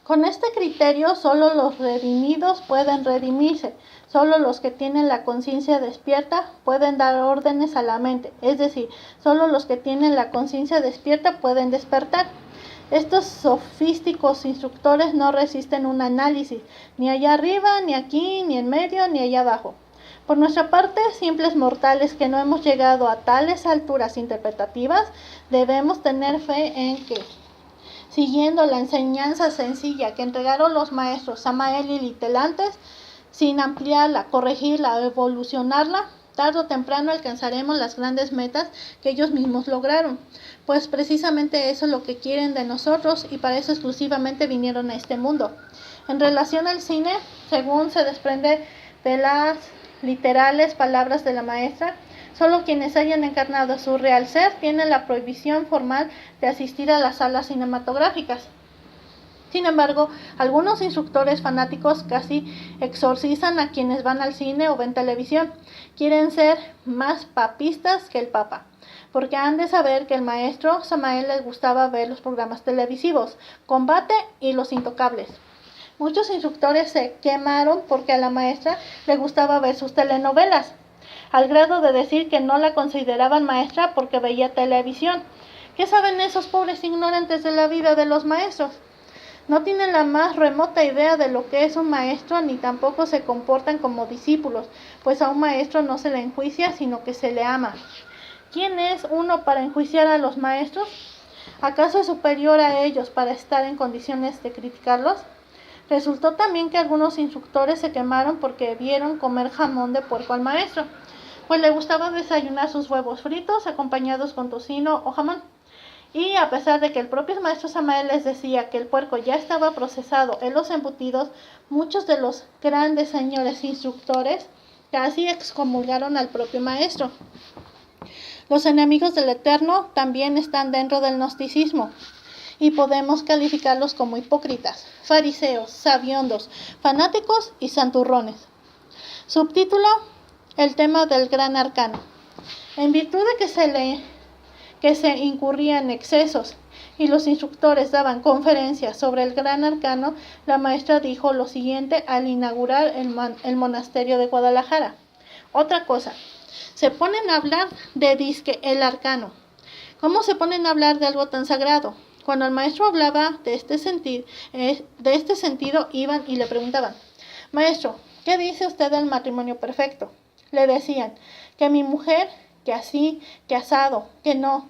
Con este criterio, solo los redimidos pueden redimirse, solo los que tienen la conciencia despierta pueden dar órdenes a la mente, es decir, solo los que tienen la conciencia despierta pueden despertar. Estos sofísticos instructores no resisten un análisis, ni allá arriba, ni aquí, ni en medio, ni allá abajo. Por nuestra parte, simples mortales que no hemos llegado a tales alturas interpretativas, debemos tener fe en que, siguiendo la enseñanza sencilla que entregaron los maestros Samael y Litelantes, sin ampliarla, corregirla o evolucionarla, tarde o temprano alcanzaremos las grandes metas que ellos mismos lograron, pues precisamente eso es lo que quieren de nosotros y para eso exclusivamente vinieron a este mundo. En relación al cine, según se desprende de las literales palabras de la maestra, solo quienes hayan encarnado su real ser tienen la prohibición formal de asistir a las salas cinematográficas. Sin embargo, algunos instructores fanáticos casi exorcizan a quienes van al cine o ven televisión. Quieren ser más papistas que el Papa, porque han de saber que el maestro Samael les gustaba ver los programas televisivos, Combate y Los Intocables. Muchos instructores se quemaron porque a la maestra le gustaba ver sus telenovelas, al grado de decir que no la consideraban maestra porque veía televisión. ¿Qué saben esos pobres ignorantes de la vida de los maestros? No tienen la más remota idea de lo que es un maestro, ni tampoco se comportan como discípulos, pues a un maestro no se le enjuicia, sino que se le ama. ¿Quién es uno para enjuiciar a los maestros? ¿Acaso es superior a ellos para estar en condiciones de criticarlos? Resultó también que algunos instructores se quemaron porque vieron comer jamón de puerco al maestro, pues le gustaba desayunar sus huevos fritos acompañados con tocino o jamón. Y a pesar de que el propio maestro Samael les decía que el puerco ya estaba procesado en los embutidos, muchos de los grandes señores instructores casi excomulgaron al propio maestro. Los enemigos del Eterno también están dentro del gnosticismo y podemos calificarlos como hipócritas, fariseos, sabiondos, fanáticos y santurrones. Subtítulo: el tema del gran arcano. En virtud de que se incurría en excesos y los instructores daban conferencias sobre el gran arcano, la maestra dijo lo siguiente al inaugurar el monasterio de Guadalajara. Otra cosa, se ponen a hablar de disque el arcano. ¿Cómo se ponen a hablar de algo tan sagrado? Cuando el maestro hablaba de este sentido, iban y le preguntaban: maestro, ¿qué dice usted del matrimonio perfecto? Le decían que mi mujer, que así, que asado, que no.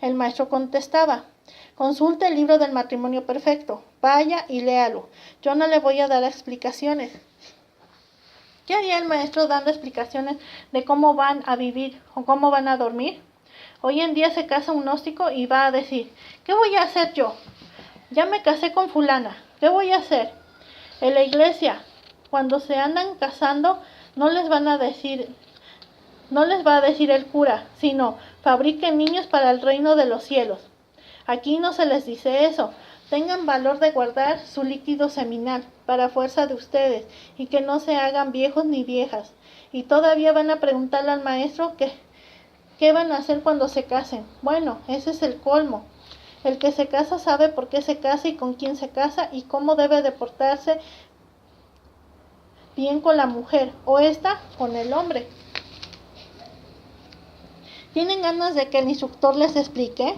El maestro contestaba: consulte el libro del matrimonio perfecto, vaya y léalo. Yo no le voy a dar explicaciones. ¿Qué haría el maestro dando explicaciones de cómo van a vivir o cómo van a dormir? Hoy en día se casa un gnóstico y va a decir: ¿qué voy a hacer yo? Ya me casé con fulana, ¿qué voy a hacer? En la iglesia, cuando se andan casando, no les va a decir el cura, sino: fabriquen niños para el reino de los cielos. Aquí no se les dice eso. Tengan valor de guardar su líquido seminal para fuerza de ustedes y que no se hagan viejos ni viejas. Y todavía van a preguntarle al maestro qué van a hacer cuando se casen. Bueno, ese es el colmo. El que se casa sabe por qué se casa y con quién se casa y cómo debe de portarse bien con la mujer o ésta con el hombre. ¿Tienen ganas de que el instructor les explique?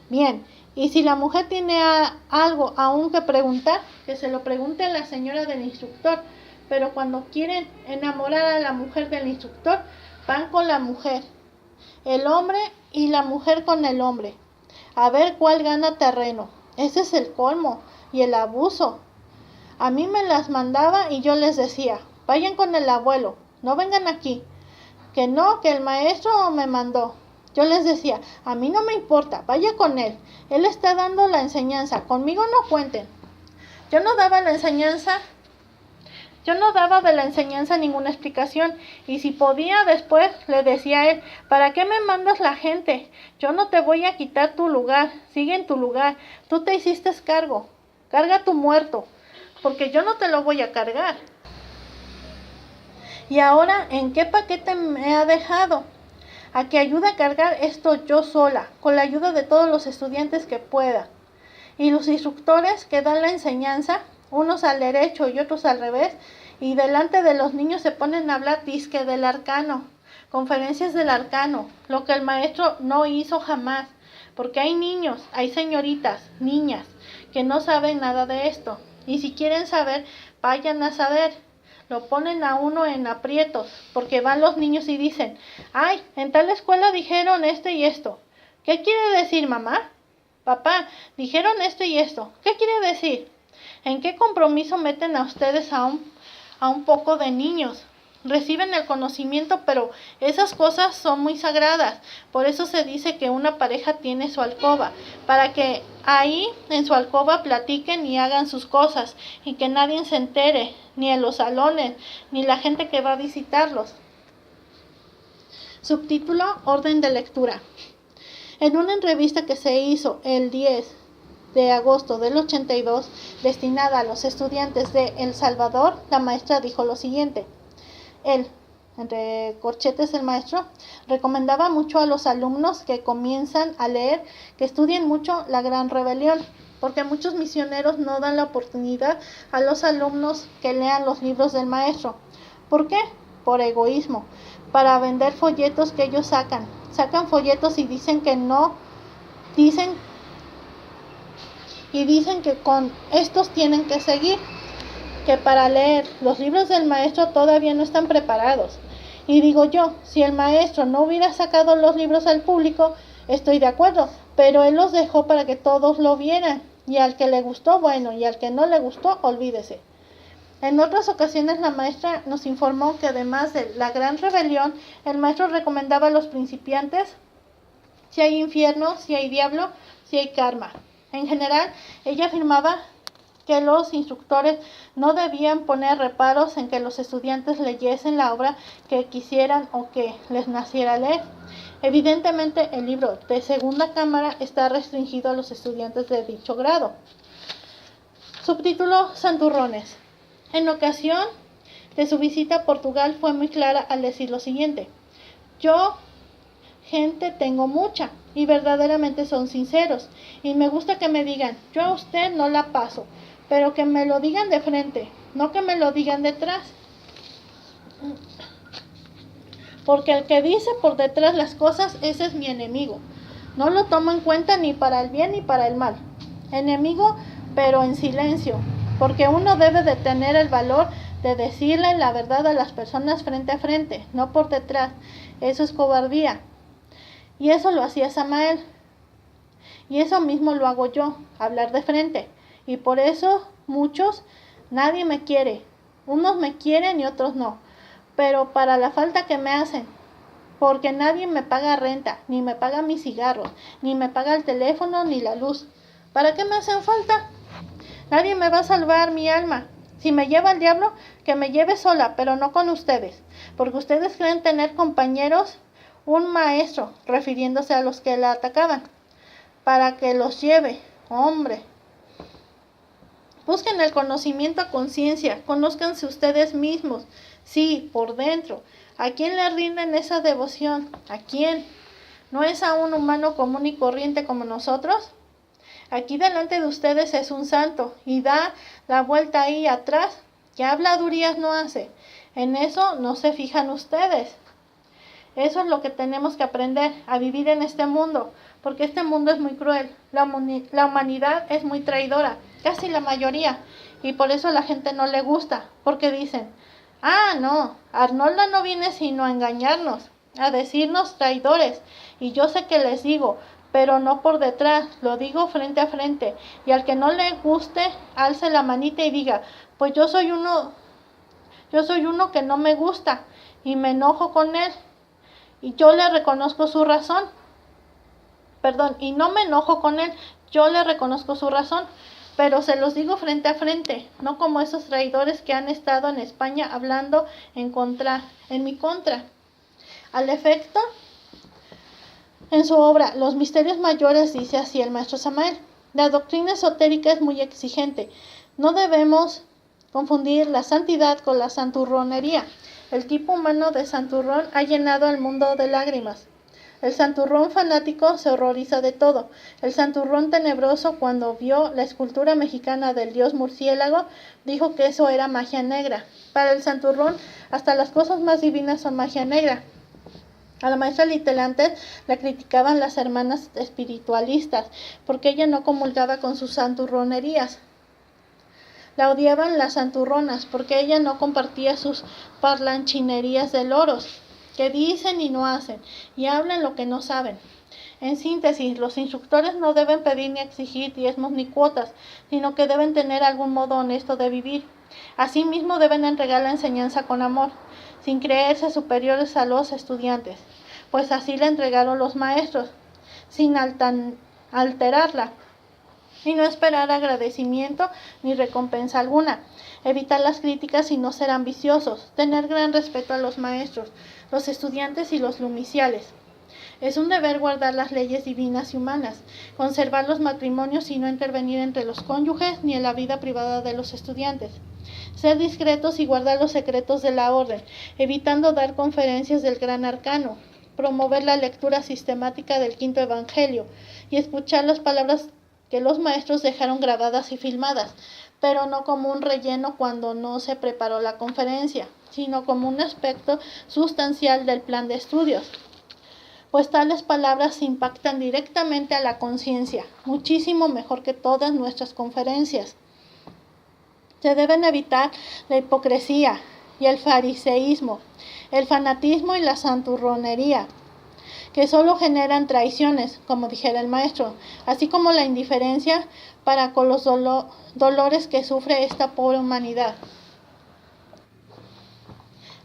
Bien, y si la mujer tiene algo aún que preguntar, que se lo pregunte a la señora del instructor. Pero cuando quieren enamorar a la mujer del instructor, van con la mujer, el hombre y la mujer con el hombre, a ver cuál gana terreno. Ese es el colmo y el abuso. A mí me las mandaba y yo les decía: vayan con el abuelo, no vengan aquí. Que no, que el maestro me mandó. Yo les decía: a mí no me importa, vaya con él. Él está dando la enseñanza, conmigo no cuenten. Yo no daba de la enseñanza ninguna explicación, y si podía después le decía a él: ¿para qué me mandas la gente? Yo no te voy a quitar tu lugar, sigue en tu lugar, tú te hiciste cargo, carga tu muerto, porque yo no te lo voy a cargar. Y ahora, ¿en qué paquete me ha dejado? A que ayude a cargar esto yo sola, con la ayuda de todos los estudiantes que pueda. Y los instructores que dan la enseñanza, unos al derecho y otros al revés, y delante de los niños se ponen a hablar disque del arcano, conferencias del arcano, lo que el maestro no hizo jamás, porque hay niños, hay señoritas, niñas, que no saben nada de esto, y si quieren saber, vayan a saber. Lo ponen a uno en aprietos, porque van los niños y dicen, ay, en tal escuela dijeron esto y esto. ¿Qué quiere decir, mamá? Papá, dijeron esto y esto. ¿Qué quiere decir? ¿En qué compromiso meten a ustedes a un poco de niños? Reciben el conocimiento, pero esas cosas son muy sagradas. Por eso se dice que una pareja tiene su alcoba, para que ahí en su alcoba platiquen y hagan sus cosas, y que nadie se entere, ni en los salones, ni la gente que va a visitarlos. Subtítulo: Orden de lectura. En una entrevista que se hizo el 10 de agosto del 82, destinada a los estudiantes de El Salvador, la maestra dijo lo siguiente. Él, entre corchetes el maestro, recomendaba mucho a los alumnos que comienzan a leer, que estudien mucho La Gran Rebelión, porque muchos misioneros no dan la oportunidad a los alumnos que lean los libros del maestro. ¿Por qué? Por egoísmo, para vender folletos que ellos sacan folletos y dicen que no, dicen que con estos tienen que seguir, que para leer los libros del maestro todavía no están preparados. Y digo yo, si el maestro no hubiera sacado los libros al público, estoy de acuerdo, pero él los dejó para que todos lo vieran, y al que le gustó, bueno, y al que no le gustó, olvídese. En otras ocasiones la maestra nos informó que además de La Gran Rebelión, el maestro recomendaba a los principiantes si hay infierno, si hay diablo, si hay karma. En general, ella afirmaba que los instructores no debían poner reparos en que los estudiantes leyesen la obra que quisieran o que les naciera leer. Evidentemente, el libro de segunda cámara está restringido a los estudiantes de dicho grado. Subtítulo: Santurrones. En ocasión de su visita a Portugal fue muy clara al decir lo siguiente: yo, gente, tengo mucha, y verdaderamente son sinceros, y me gusta que me digan, yo a usted no la paso, pero que me lo digan de frente, no que me lo digan detrás. Porque el que dice por detrás las cosas, ese es mi enemigo. No lo tomo en cuenta ni para el bien ni para el mal. Enemigo, pero en silencio, porque uno debe de tener el valor de decirle la verdad a las personas frente a frente, no por detrás. Eso es cobardía. Y eso lo hacía Samael. Y eso mismo lo hago yo, hablar de frente. Y por eso nadie me quiere. Unos me quieren y otros no. Pero para la falta que me hacen, porque nadie me paga renta, ni me paga mis cigarros, ni me paga el teléfono, ni la luz. ¿Para qué me hacen falta? Nadie me va a salvar mi alma. Si me lleva el diablo, que me lleve sola, pero no con ustedes, porque ustedes creen tener compañeros, un maestro, refiriéndose a los que la atacaban, para que los lleve. Hombre, busquen el conocimiento a conciencia, conózcanse ustedes mismos, sí, por dentro. ¿A quién le rinden esa devoción? ¿A quién? ¿No es a un humano común y corriente como nosotros? Aquí delante de ustedes es un santo y da la vuelta ahí atrás, que habladurías no hace. En eso no se fijan ustedes. Eso es lo que tenemos que aprender, a vivir en este mundo, porque este mundo es muy cruel. La humanidad es muy traidora, casi la mayoría, y por eso a la gente no le gusta, porque dicen, no, Arnolda no viene sino a engañarnos, a decirnos traidores, y yo sé que les digo, pero no por detrás, lo digo frente a frente, y al que no le guste, alce la manita y diga, pues yo soy uno que no me gusta, y me enojo con él, y yo le reconozco su razón, y no me enojo con él, yo le reconozco su razón, pero se los digo frente a frente, no como esos traidores que han estado en España hablando en mi contra. Al efecto, en su obra Los Misterios Mayores dice así el maestro Samael: la doctrina esotérica es muy exigente. No debemos confundir la santidad con la santurronería. El tipo humano de santurrón ha llenado el mundo de lágrimas. El santurrón fanático se horroriza de todo. El santurrón tenebroso, cuando vio la escultura mexicana del dios murciélago, dijo que eso era magia negra. Para el santurrón, hasta las cosas más divinas son magia negra. A la maestra Litelantes la criticaban las hermanas espiritualistas, porque ella no comulgaba con sus santurronerías. La odiaban las santurronas, porque ella no compartía sus parlanchinerías de loros, que dicen y no hacen, y hablan lo que no saben. En síntesis, los instructores no deben pedir ni exigir diezmos ni cuotas, sino que deben tener algún modo honesto de vivir. Asimismo, deben entregar la enseñanza con amor, sin creerse superiores a los estudiantes, pues así la entregaron los maestros, sin alterarla, y no esperar agradecimiento ni recompensa alguna. Evitar las críticas y no ser ambiciosos. Tener gran respeto a los maestros, los estudiantes y los lumiciales. Es un deber guardar las leyes divinas y humanas, conservar los matrimonios y no intervenir entre los cónyuges ni en la vida privada de los estudiantes. Ser discretos y guardar los secretos de la orden, evitando dar conferencias del gran arcano. Promover la lectura sistemática del quinto evangelio y escuchar las palabras que los maestros dejaron grabadas y filmadas, pero no como un relleno cuando no se preparó la conferencia, sino como un aspecto sustancial del plan de estudios, pues tales palabras impactan directamente a la conciencia, muchísimo mejor que todas nuestras conferencias. Se deben evitar la hipocresía y el fariseísmo, el fanatismo y la santurronería, que solo generan traiciones, como dijera el maestro, así como la indiferencia para con los dolores que sufre esta pobre humanidad.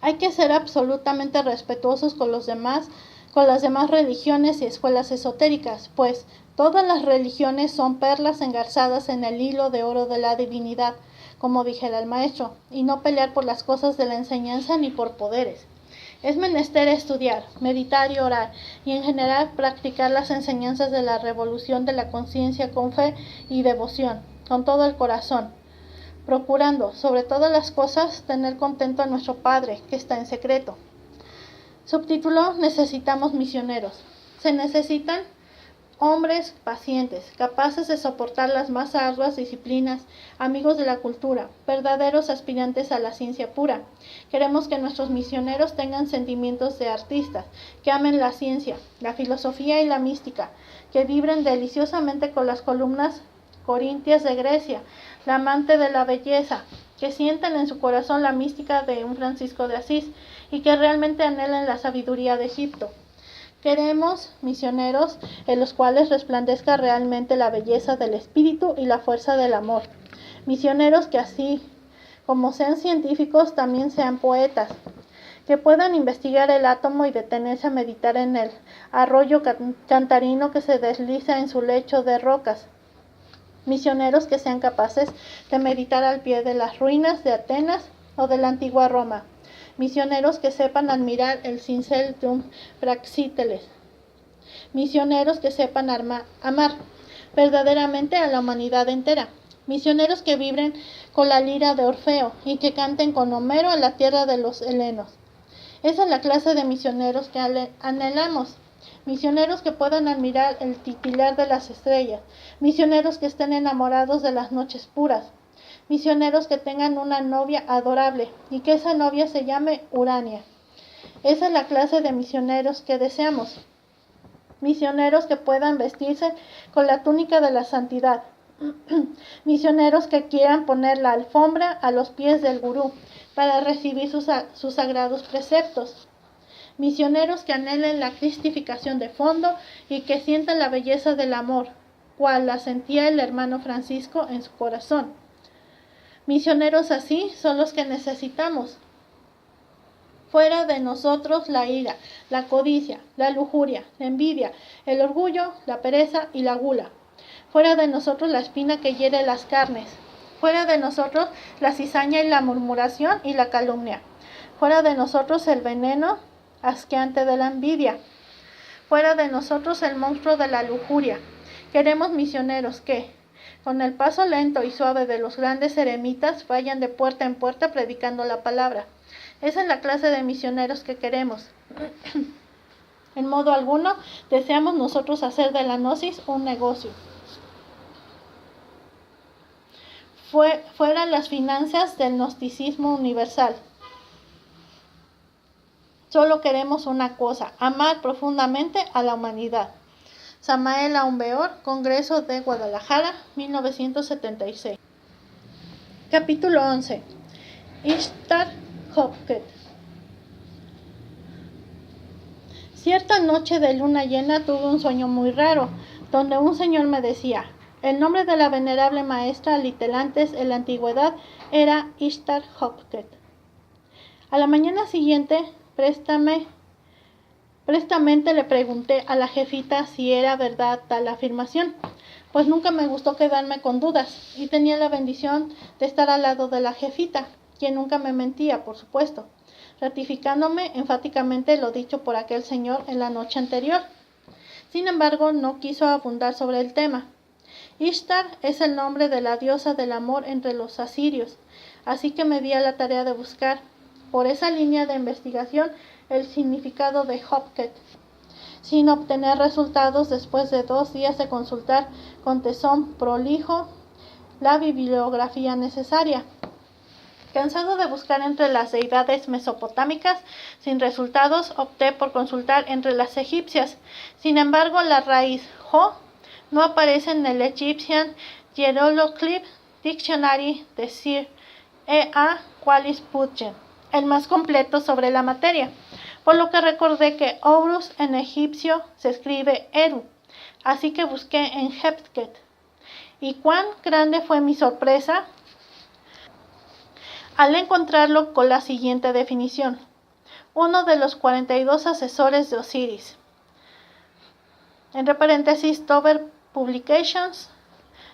Hay que ser absolutamente respetuosos con las demás religiones y escuelas esotéricas, pues todas las religiones son perlas engarzadas en el hilo de oro de la divinidad, como dijera el maestro, y no pelear por las cosas de la enseñanza ni por poderes. Es menester estudiar, meditar y orar, y en general practicar las enseñanzas de la revolución de la conciencia con fe y devoción, con todo el corazón, procurando, sobre todas las cosas, tener contento a nuestro Padre, que está en secreto. Subtítulo: Necesitamos misioneros. Se necesitan hombres pacientes, capaces de soportar las más arduas disciplinas, amigos de la cultura, verdaderos aspirantes a la ciencia pura. Queremos que nuestros misioneros tengan sentimientos de artistas, que amen la ciencia, la filosofía y la mística, que vibren deliciosamente con las columnas corintias de Grecia, la amante de la belleza, que sientan en su corazón la mística de un Francisco de Asís y que realmente anhelen la sabiduría de Egipto. Queremos misioneros en los cuales resplandezca realmente la belleza del espíritu y la fuerza del amor. Misioneros que así como sean científicos, también sean poetas, que puedan investigar el átomo y detenerse a meditar en el arroyo cantarino que se desliza en su lecho de rocas. Misioneros que sean capaces de meditar al pie de las ruinas de Atenas o de la antigua Roma. Misioneros que sepan admirar el cincel de un Praxíteles. Misioneros que sepan amar verdaderamente a la humanidad entera. Misioneros que vibren con la lira de Orfeo y que canten con Homero a la tierra de los helenos. Esa es la clase de misioneros que anhelamos. Misioneros que puedan admirar el titilar de las estrellas. Misioneros que estén enamorados de las noches puras. Misioneros que tengan una novia adorable y que esa novia se llame Urania. Esa es la clase de misioneros que deseamos. Misioneros que puedan vestirse con la túnica de la santidad. Misioneros que quieran poner la alfombra a los pies del gurú para recibir sus sagrados preceptos. Misioneros que anhelen la cristificación de fondo y que sientan la belleza del amor, cual la sentía el hermano Francisco en su corazón. Misioneros así son los que necesitamos. Fuera de nosotros la ira, la codicia, la lujuria, la envidia, el orgullo, la pereza y la gula. Fuera de nosotros la espina que hiere las carnes. Fuera de nosotros la cizaña y la murmuración y la calumnia. Fuera de nosotros el veneno asqueante de la envidia. Fuera de nosotros el monstruo de la lujuria. Queremos misioneros que, con el paso lento y suave de los grandes eremitas, vayan de puerta en puerta predicando la palabra. Esa es la clase de misioneros que queremos. En modo alguno deseamos nosotros hacer de la gnosis un negocio. Fuera las finanzas del gnosticismo universal. Solo queremos una cosa, amar profundamente a la humanidad. Samael Aun Weor, Congreso de Guadalajara, 1976. Capítulo 11. Ishtar Hopkett. Cierta noche de luna llena tuve un sueño muy raro, donde un señor me decía: el nombre de la venerable maestra Litelantes en la antigüedad era Ishtar Hopkett. A la mañana siguiente, prestamente le pregunté a la jefita si era verdad tal afirmación, pues nunca me gustó quedarme con dudas, y tenía la bendición de estar al lado de la jefita, quien nunca me mentía, por supuesto, ratificándome enfáticamente lo dicho por aquel señor en la noche anterior. Sin embargo, no quiso abundar sobre el tema. Ishtar es el nombre de la diosa del amor entre los asirios, así que me di a la tarea de buscar, por esa línea de investigación, el significado de Hopkett, sin obtener resultados después de 2 días de consultar con tesón prolijo la bibliografía necesaria. Cansado de buscar entre las deidades mesopotámicas sin resultados, opté por consultar entre las egipcias. Sin embargo, la raíz Ho no aparece en el Egyptian Hieroglyph Dictionary de Sir E.A. Wallis Budgen, el más completo sobre la materia, por lo que recordé que Horus en egipcio se escribe Eru, así que busqué en Hepket. Y cuán grande fue mi sorpresa al encontrarlo con la siguiente definición: uno de los 42 asesores de Osiris. Entre paréntesis, Dover Publications,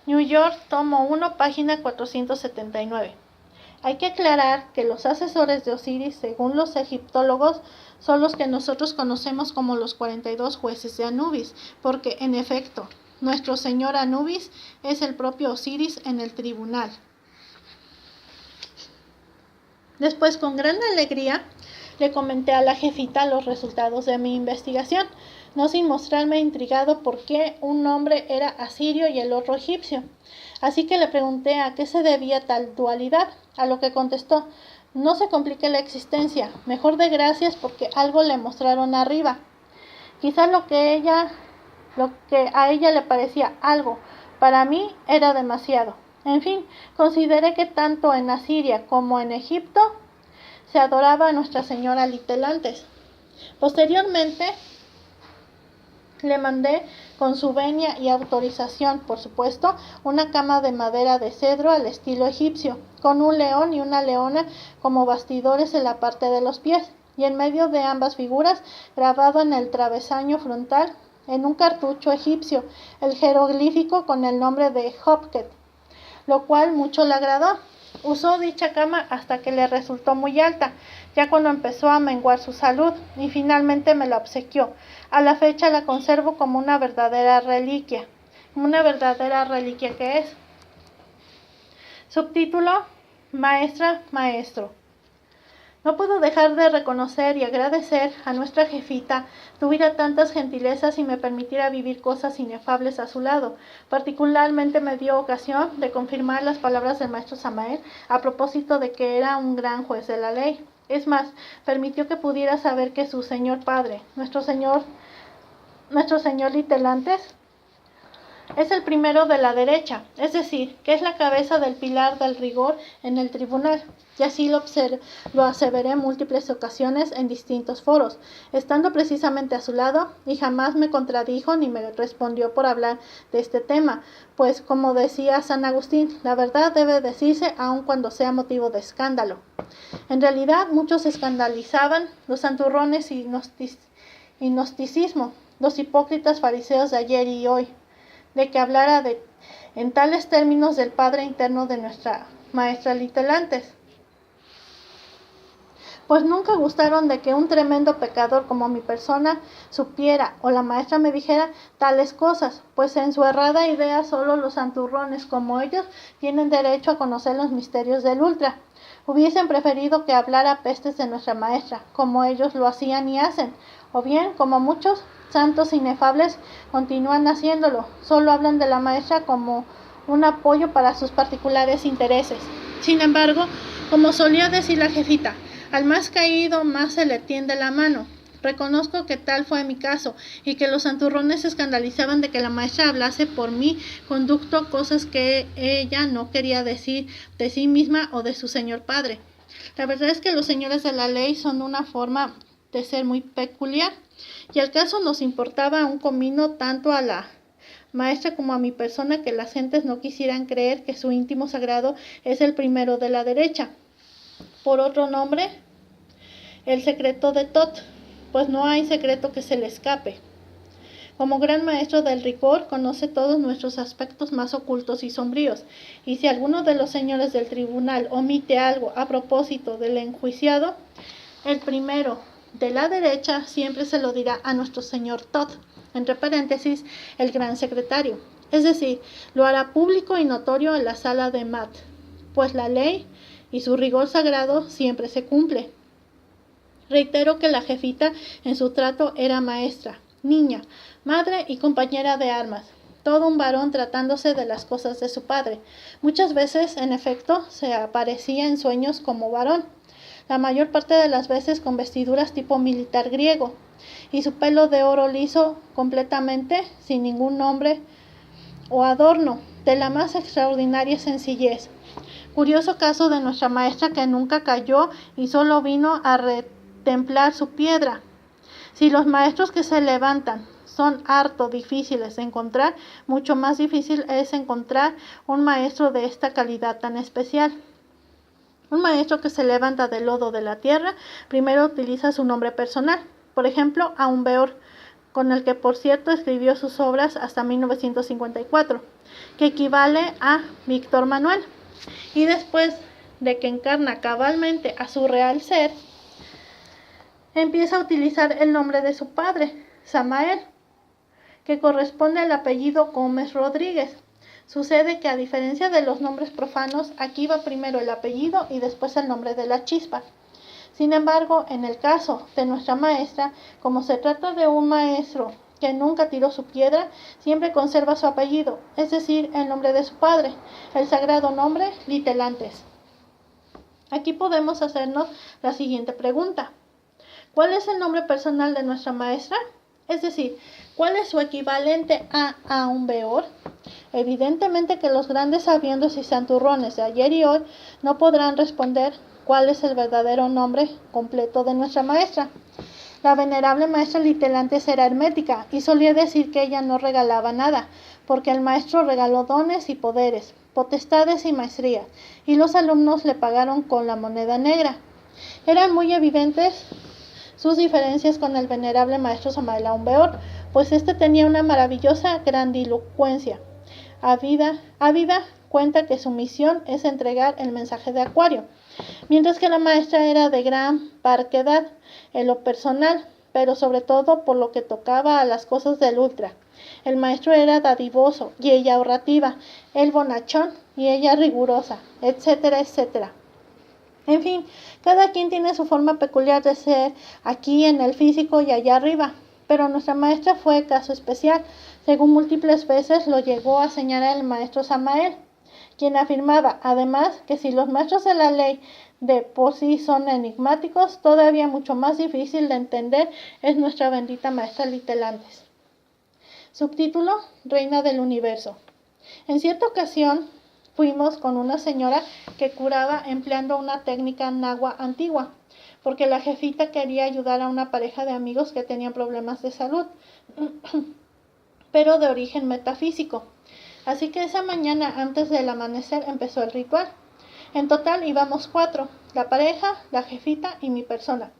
New York, tomo 1, página 479. Hay que aclarar que los asesores de Osiris, según los egiptólogos, son los que nosotros conocemos como los 42 jueces de Anubis, porque, en efecto, nuestro señor Anubis es el propio Osiris en el tribunal. Después, con gran alegría, le comenté a la jefita los resultados de mi investigación, no sin mostrarme intrigado por qué un nombre era asirio y el otro egipcio. Así que le pregunté a qué se debía tal dualidad, a lo que contestó: no se complique la existencia, mejor dé gracias porque algo le mostraron arriba. Quizás lo que a ella le parecía algo, para mí era demasiado. En fin, consideré que tanto en Asiria como en Egipto se adoraba a Nuestra Señora Litelantes. Posteriormente, le mandé, con su venia y autorización, por supuesto, una cama de madera de cedro al estilo egipcio, con un león y una leona como bastidores en la parte de los pies, y en medio de ambas figuras, grabado en el travesaño frontal, en un cartucho egipcio, el jeroglífico con el nombre de Hopkett, lo cual mucho le agradó. Usó dicha cama hasta que le resultó muy alta, ya cuando empezó a menguar su salud, y finalmente me la obsequió. A la fecha la conservo como una verdadera reliquia. Que es. Subtítulo: Maestra, Maestro. No puedo dejar de reconocer y agradecer a nuestra jefita tuviera tantas gentilezas y me permitiera vivir cosas inefables a su lado. Particularmente me dio ocasión de confirmar las palabras del maestro Samael a propósito de que era un gran juez de la ley. Es más, permitió que pudiera saber que su señor padre, nuestro señor Litelantes, es el primero de la derecha, es decir, que es la cabeza del pilar del rigor en el tribunal, y así lo aseveré en múltiples ocasiones en distintos foros, estando precisamente a su lado, y jamás me contradijo ni me respondió por hablar de este tema, pues, como decía San Agustín, la verdad debe decirse aun cuando sea motivo de escándalo. En realidad, muchos escandalizaban los santurrones y gnosticismo, los hipócritas fariseos de ayer y hoy, de que hablara en tales términos del Padre interno de nuestra maestra Litelantes, pues nunca gustaron de que un tremendo pecador como mi persona supiera o la maestra me dijera tales cosas, pues en su errada idea solo los santurrones como ellos tienen derecho a conocer los misterios del ultra. Hubiesen preferido que hablara pestes de nuestra maestra, como ellos lo hacían y hacen, O bien, como muchos santos inefables, continúan haciéndolo, solo hablan de la maestra como un apoyo para sus particulares intereses. Sin embargo, como solía decir la jefita, al más caído más se le tiende la mano. Reconozco que tal fue mi caso y que los santurrones se escandalizaban de que la maestra hablase por mi conducto cosas que ella no quería decir de sí misma o de su señor padre. La verdad es que los señores de la ley son una forma de ser muy peculiar y al caso nos importaba un comino tanto a la maestra como a mi persona que las gentes no quisieran creer que su íntimo sagrado es el primero de la derecha. Por otro nombre, el secreto de Tot, pues no hay secreto que se le escape. Como gran maestro del rigor, conoce todos nuestros aspectos más ocultos y sombríos, y si alguno de los señores del tribunal omite algo a propósito del enjuiciado, el primero de la derecha siempre se lo dirá a nuestro señor Tot, entre paréntesis, el gran secretario. Es decir, lo hará público y notorio en la sala de Mat, pues la ley y su rigor sagrado siempre se cumple. Reitero que la jefita en su trato era maestra, niña, madre y compañera de armas, todo un varón tratándose de las cosas de su padre. Muchas veces, en efecto, se aparecía en sueños como varón, la mayor parte de las veces con vestiduras tipo militar griego, y su pelo de oro liso completamente, sin ningún nombre o adorno, de la más extraordinaria sencillez. Curioso caso de nuestra maestra que nunca cayó y solo vino a templar su piedra. Si los maestros que se levantan son harto difíciles de encontrar, mucho más difícil es encontrar un maestro de esta calidad tan especial. Un maestro que se levanta del lodo de la tierra, primero utiliza su nombre personal, por ejemplo, Aumbeor, con el que por cierto escribió sus obras hasta 1954, que equivale a Víctor Manuel, y después de que encarna cabalmente a su real ser, empieza a utilizar el nombre de su padre, Samael, que corresponde al apellido Gómez Rodríguez. Sucede que a diferencia de los nombres profanos, aquí va primero el apellido y después el nombre de la chispa. Sin embargo, en el caso de nuestra maestra, como se trata de un maestro que nunca tiró su piedra, siempre conserva su apellido, es decir, el nombre de su padre, el sagrado nombre Litelantes. Aquí podemos hacernos la siguiente pregunta. ¿Cuál es el nombre personal de nuestra maestra? Es decir, ¿cuál es su equivalente a Aumbeor? Evidentemente que los grandes sabiendos y santurrones de ayer y hoy no podrán responder cuál es el verdadero nombre completo de nuestra maestra. La venerable maestra Litelantes era hermética y solía decir que ella no regalaba nada, porque el maestro regaló dones y poderes, potestades y maestrías, y los alumnos le pagaron con la moneda negra. Eran muy evidentes sus diferencias con el venerable maestro Samael Aumbeor, pues este tenía una maravillosa grandilocuencia. Ávida cuenta que su misión es entregar el mensaje de Acuario, mientras que la maestra era de gran parquedad en lo personal, pero sobre todo por lo que tocaba a las cosas del ultra. El maestro era dadivoso y ella ahorrativa, él bonachón y ella rigurosa, etcétera, etcétera. En fin, cada quien tiene su forma peculiar de ser aquí en el físico y allá arriba, pero nuestra maestra fue caso especial, según múltiples veces lo llegó a señalar el maestro Samael, quien afirmaba, además, que si los maestros de la ley de por sí son enigmáticos, todavía mucho más difícil de entender es nuestra bendita maestra Litelantes. Subtítulo: Reina del Universo. En cierta ocasión, fuimos con una señora que curaba empleando una técnica náhuatl antigua, porque la jefita quería ayudar a una pareja de amigos que tenían problemas de salud, pero de origen metafísico. Así que esa mañana, antes del amanecer, empezó el ritual. En total íbamos 4, la pareja, la jefita y mi persona.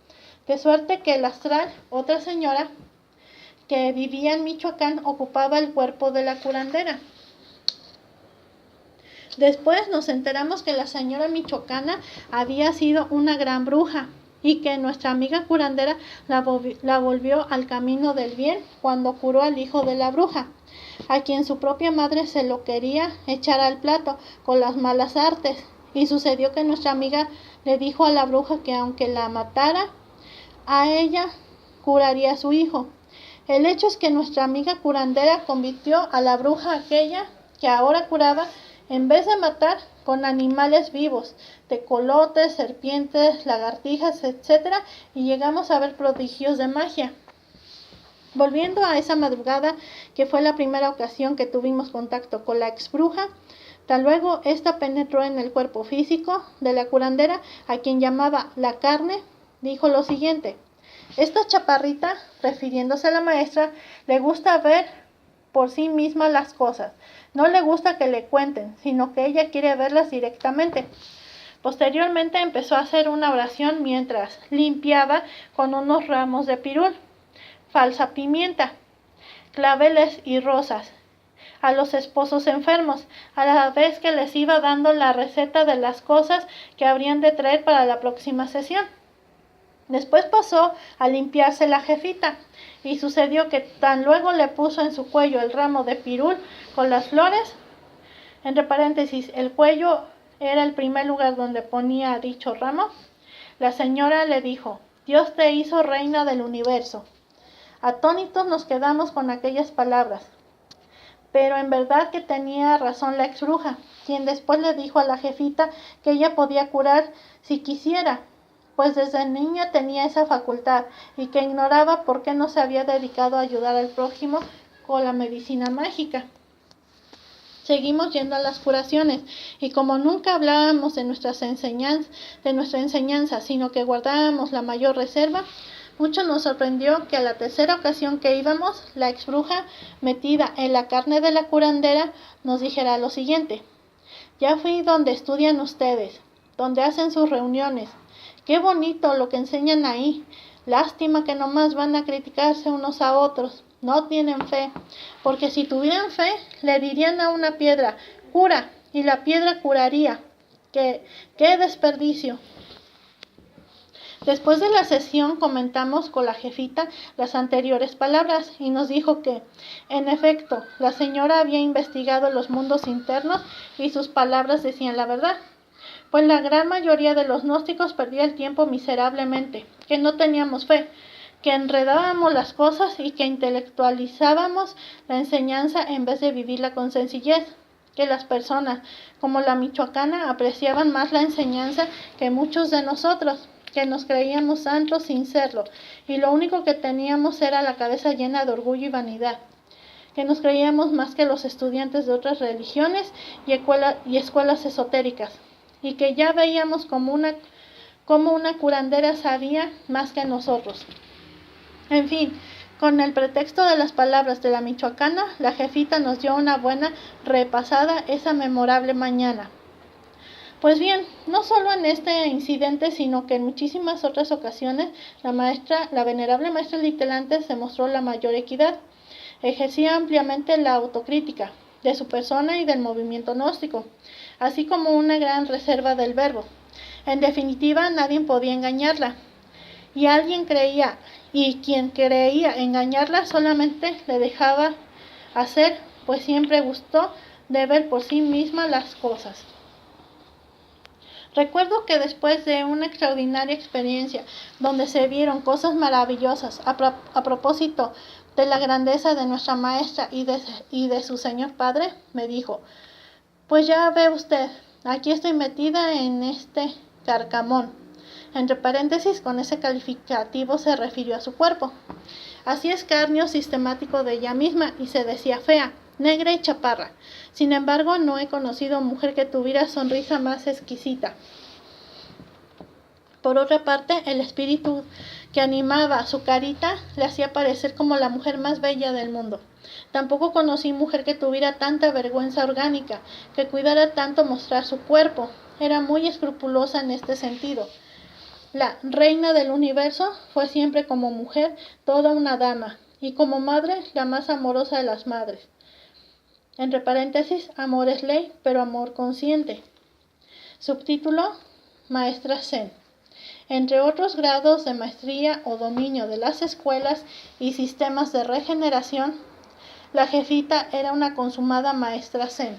De suerte que el astral, otra señora que vivía en Michoacán, ocupaba el cuerpo de la curandera. Después nos enteramos que la señora michoacana había sido una gran bruja y que nuestra amiga curandera la volvió al camino del bien cuando curó al hijo de la bruja, a quien su propia madre se lo quería echar al plato con las malas artes. Y sucedió que nuestra amiga le dijo a la bruja que aunque la matara, a ella curaría a su hijo. El hecho es que nuestra amiga curandera convirtió a la bruja aquella que ahora curaba, en vez de matar, con animales vivos, tecolotes, serpientes, lagartijas, etc., y llegamos a ver prodigios de magia. Volviendo a esa madrugada, que fue la primera ocasión que tuvimos contacto con la exbruja, tan luego ésta penetró en el cuerpo físico de la curandera, a quien llamaba la carne, dijo lo siguiente: esta chaparrita, refiriéndose a la maestra, le gusta ver por sí misma las cosas. No le gusta que le cuenten, sino que ella quiere verlas directamente. Posteriormente empezó a hacer una oración mientras limpiaba con unos ramos de pirul, falsa pimienta, claveles y rosas a los esposos enfermos, a la vez que les iba dando la receta de las cosas que habrían de traer para la próxima sesión. Después pasó a limpiarse la jefita, y sucedió que tan luego le puso en su cuello el ramo de pirul con las flores, entre paréntesis, el cuello era el primer lugar donde ponía dicho ramo, la señora le dijo: Dios te hizo reina del universo. Atónitos nos quedamos con aquellas palabras, pero en verdad que tenía razón la exbruja, quien después le dijo a la jefita que ella podía curar si quisiera, pues desde niña tenía esa facultad, y que ignoraba por qué no se había dedicado a ayudar al prójimo con la medicina mágica. Seguimos yendo a las curaciones, y como nunca hablábamos de nuestra enseñanza, sino que guardábamos la mayor reserva, mucho nos sorprendió que a la tercera ocasión que íbamos, la exbruja, metida en la carne de la curandera, nos dijera lo siguiente: ya fui donde estudian ustedes, donde hacen sus reuniones. Qué bonito lo que enseñan ahí. Lástima que nomás van a criticarse unos a otros. No tienen fe, porque si tuvieran fe, le dirían a una piedra: cura, y la piedra curaría. ¡Qué desperdicio! Después de la sesión comentamos con la jefita las anteriores palabras y nos dijo que, en efecto, la señora había investigado los mundos internos y sus palabras decían la verdad, pues la gran mayoría de los gnósticos perdía el tiempo miserablemente, que no teníamos fe, que enredábamos las cosas y que intelectualizábamos la enseñanza en vez de vivirla con sencillez, que las personas, como la michoacana, apreciaban más la enseñanza que muchos de nosotros, que nos creíamos santos sin serlo, y lo único que teníamos era la cabeza llena de orgullo y vanidad, que nos creíamos más que los estudiantes de otras religiones y escuelas esotéricas, y que ya veíamos como una curandera sabía más que nosotros. En fin, con el pretexto de las palabras de la michoacana, la jefita nos dio una buena repasada esa memorable mañana. Pues bien, no solo en este incidente, sino que en muchísimas otras ocasiones, la venerable maestra Litelante se mostró la mayor equidad. Ejercía ampliamente la autocrítica de su persona y del movimiento gnóstico, así como una gran reserva del verbo. En definitiva, nadie podía engañarla. Y quien creía engañarla solamente le dejaba hacer, pues siempre gustó de ver por sí misma las cosas. Recuerdo que después de una extraordinaria experiencia, donde se vieron cosas maravillosas a propósito de la grandeza de nuestra maestra y de su señor padre, me dijo: pues ya ve usted, aquí estoy metida en este carcamón. Entre paréntesis, con ese calificativo se refirió a su cuerpo. Hacía escarnio sistemático de ella misma y se decía fea, negra y chaparra. Sin embargo, no he conocido mujer que tuviera sonrisa más exquisita. Por otra parte, el espíritu que animaba su carita le hacía parecer como la mujer más bella del mundo. Tampoco conocí mujer que tuviera tanta vergüenza orgánica, que cuidara tanto mostrar su cuerpo. Era muy escrupulosa en este sentido. La reina del universo fue siempre como mujer toda una dama, y como madre la más amorosa de las madres. Entre paréntesis, amor es ley, pero amor consciente. Subtítulo: Maestra Zen. Entre otros grados de maestría o dominio de las escuelas y sistemas de regeneración, la jefita era una consumada maestra Zen.